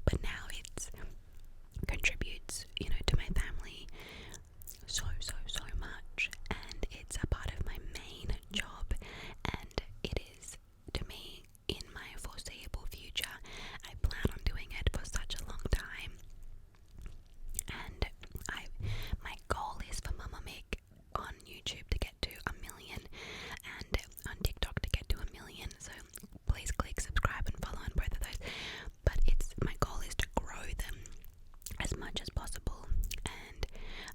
but now it's contributes, to my family so much, and it's a part of my main job, and it is to me in my foreseeable future. I plan on doing it for such a long time, and my goal is for Mumma Mic on YouTube to get to 1 million, and on TikTok to get to 1 million. So please click subscribe and follow on both of those. But my goal is to grow them as much as possible, and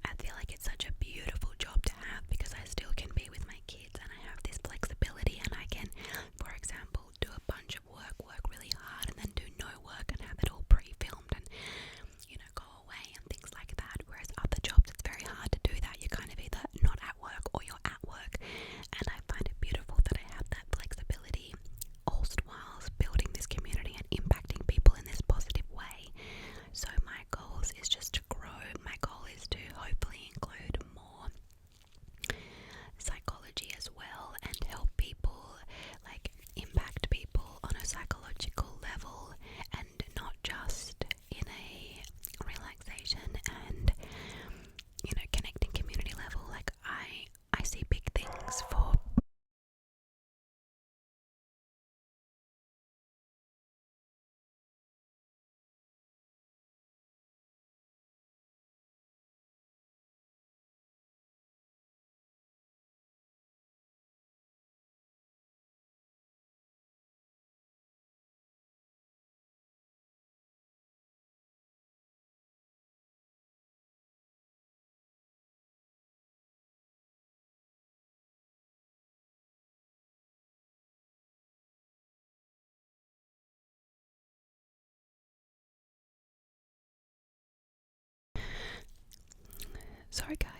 I feel like it's such a beautiful job to have because I still can be with my kids and I have this flexibility, and I can, for example, do a bunch of work really hard, and then do no work and have it all pre-filmed and go away and things like that. Whereas other jobs, it's very hard to do that. You're kind of either not at work or you're at work, and I find it beautiful that I have that flexibility whilst building this community and impacting people in this positive way. So my goals is just to grow. My goal is to hopefully include more psychology as well, and help people, like impact people on a psychological level, and not just in a relaxation and connecting community level. Like I see big things for sorry guys.